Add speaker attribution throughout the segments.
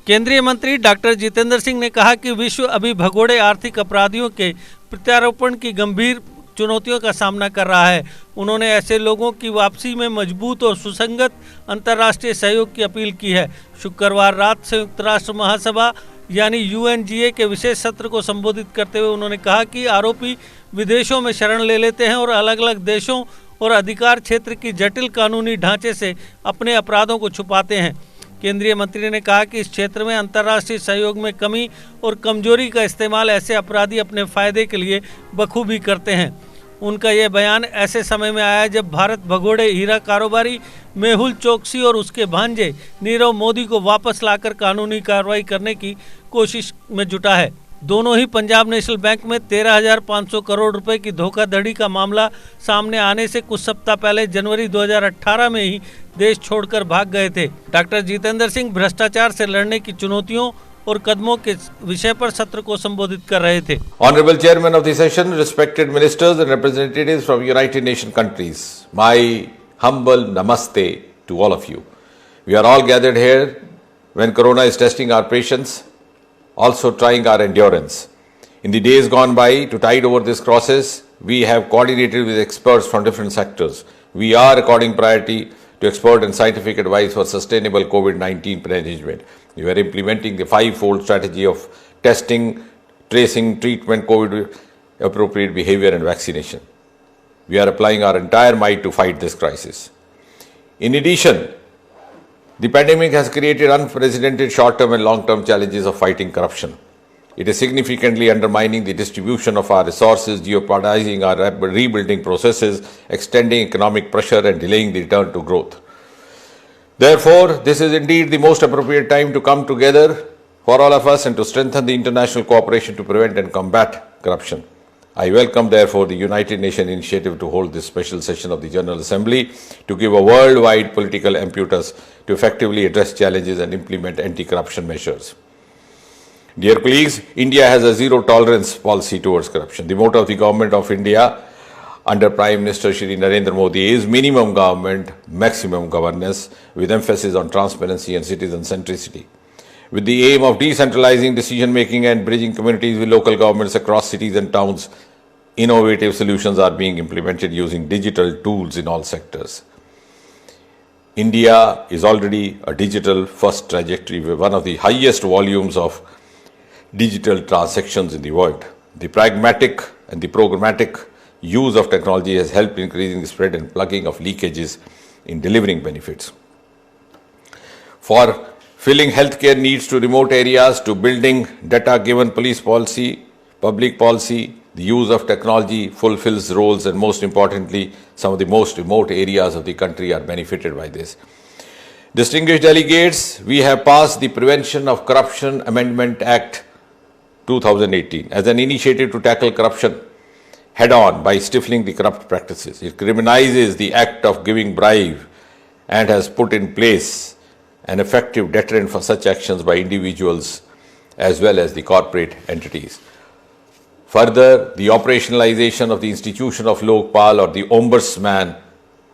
Speaker 1: केंद्रीय मंत्री डॉक्टर जितेंद्र सिंह ने कहा कि विश्व अभी भगोड़े आर्थिक अपराधियों के प्रत्यारोपण की गंभीर चुनौतियों का सामना कर रहा है। उन्होंने ऐसे लोगों की वापसी में मजबूत और सुसंगत अंतर्राष्ट्रीय सहयोग की अपील की है। शुक्रवार रात संयुक्त राष्ट्र महासभा यानी UNGA के विशेष सत्र को संबोधित करते हुए उन्होंने कहा कि आरोपी विदेशों में शरण ले लेते हैं और अलग अलग देशों और अधिकार क्षेत्र की जटिल कानूनी ढांचे से अपने अपराधों को छुपाते हैं। केंद्रीय मंत्री ने कहा कि इस क्षेत्र में अंतर्राष्ट्रीय सहयोग में कमी और कमजोरी का इस्तेमाल ऐसे अपराधी अपने फायदे के लिए बखूबी करते हैं। उनका यह बयान ऐसे समय में आया जब भारत भगोड़े हीरा कारोबारी मेहुल चोकसी और उसके भांजे नीरव मोदी को वापस लाकर कानूनी कार्रवाई करने की कोशिश में जुटा है। दोनों ही पंजाब नेशनल बैंक में 13,500 करोड़ रुपए की धोखाधड़ी का मामला सामने आने से कुछ सप्ताह पहले जनवरी 2018 में ही देश छोड़कर भाग गए थे। डॉक्टर जितेंद्र सिंह भ्रष्टाचार से लड़ने की चुनौतियों और कदमों के विषय पर सत्र को संबोधित कर रहे थे।
Speaker 2: Honorable Chairman of the session, respected ministers and representatives from United Nations countries, my humble namaste to all of you. We are all gathered here when Corona is testing our patience, also trying our endurance. In the days gone by, to tide over this process, we have coordinated with experts from different sectors. We are according priority to expert and scientific advice for sustainable COVID-19 management. We are implementing the 5-fold strategy of testing, tracing, treatment, COVID-appropriate behavior and vaccination. We are applying our entire might to fight this crisis. In addition, the pandemic has created unprecedented short-term and long-term challenges of fighting corruption. It is significantly undermining the distribution of our resources, jeopardizing our rebuilding processes, extending economic pressure and delaying the return to growth. Therefore, this is indeed the most appropriate time to come together for all of us and to strengthen the international cooperation to prevent and combat corruption. I welcome, therefore, the United Nations initiative to hold this special session of the General Assembly to give a worldwide political impetus to effectively address challenges and implement anti-corruption measures. Dear colleagues, India has a zero-tolerance policy towards corruption. The motto of the Government of India under Prime Minister Shri Narendra Modi is minimum government, maximum governance, with emphasis on transparency and citizen centricity. With the aim of decentralizing decision-making and bridging communities with local governments across cities and towns, innovative solutions are being implemented using digital tools in all sectors. India is already a digital-first trajectory with one of the highest volumes of digital transactions in the world. The pragmatic and the programmatic use of technology has helped increasing the spread and plugging of leakages in delivering benefits. For filling healthcare needs to remote areas, to building data-given police policy, public policy, the use of technology fulfills roles, and most importantly, some of the most remote areas of the country are benefited by this. Distinguished delegates, we have passed the Prevention of Corruption Amendment Act 2018 as an initiative to tackle corruption head-on by stifling the corrupt practices. It criminalizes the act of giving bribe and has put in place an effective deterrent for such actions by individuals as well as the corporate entities. Further, the operationalization of the institution of Lokpal or the Ombudsman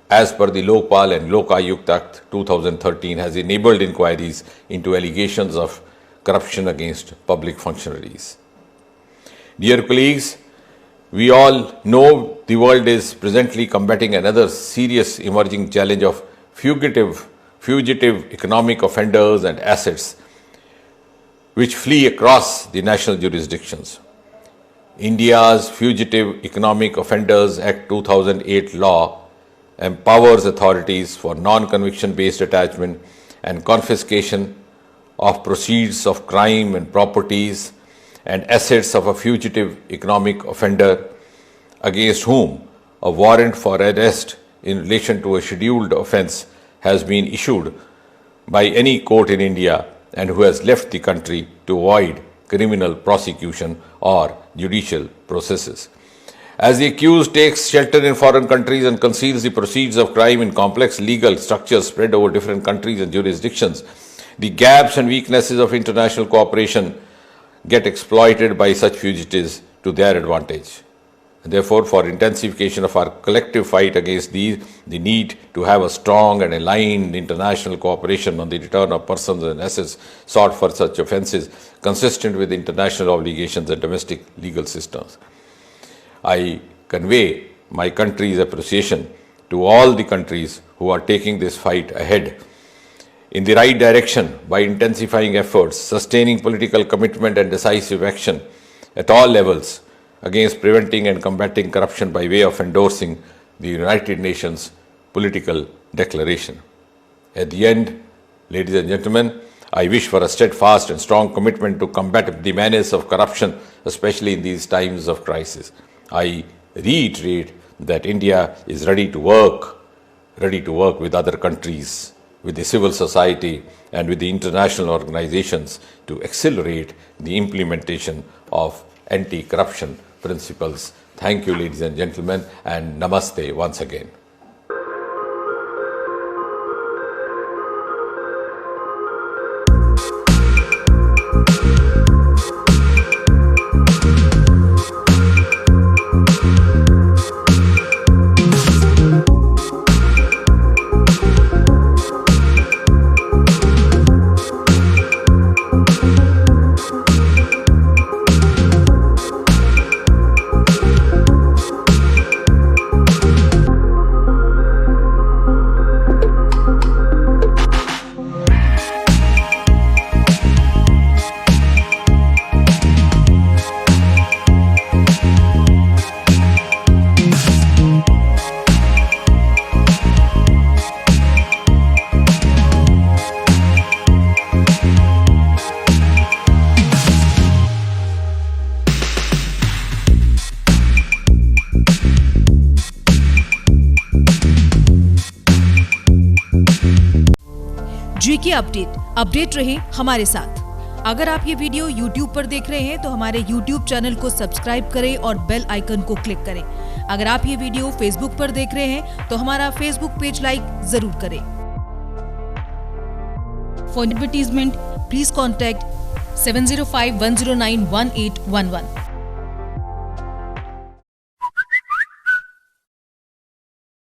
Speaker 2: as per the Lokpal and Lokayukt Act 2013 has enabled inquiries into allegations of corruption against public functionaries. Dear colleagues, we all know the world is presently combating another serious emerging challenge of fugitive economic offenders and assets which flee across the national jurisdictions. India's Fugitive Economic Offenders Act 2008 law empowers authorities for non-conviction based attachment and confiscation of proceeds of crime and properties and assets of a fugitive economic offender against whom a warrant for arrest in relation to a scheduled offence has been issued by any court in India and who has left the country to avoid criminal prosecution or judicial processes. As the accused takes shelter in foreign countries and conceals the proceeds of crime in complex legal structures spread over different countries and jurisdictions, the gaps and weaknesses of international cooperation get exploited by such fugitives to their advantage. Therefore, for intensification of our collective fight against these, the need to have a strong and aligned international cooperation on the return of persons and assets sought for such offences, consistent with international obligations and domestic legal systems. I convey my country's appreciation to all the countries who are taking this fight ahead in the right direction by intensifying efforts, sustaining political commitment and decisive action at all levels against preventing and combating corruption by way of endorsing the United Nations Political Declaration. At the end, ladies and gentlemen, I wish for a steadfast and strong commitment to combat the menace of corruption, especially in these times of crisis. I reiterate that India is ready to work with other countries, with the civil society and with the international organizations to accelerate the implementation of anti-corruption principles. Thank you, ladies and gentlemen, and namaste once again.
Speaker 3: GK update रहे हमारे साथ। अगर आप ये video YouTube पर देख रहे हैं तो हमारे YouTube चैनल को सब्सक्राइब करें और बेल आइकन को क्लिक करें। अगर आप ये वीडियो Facebook पर देख रहे हैं तो हमारा Facebook पेज लाइक जरूर करें। For advertisement please contact 7051091811।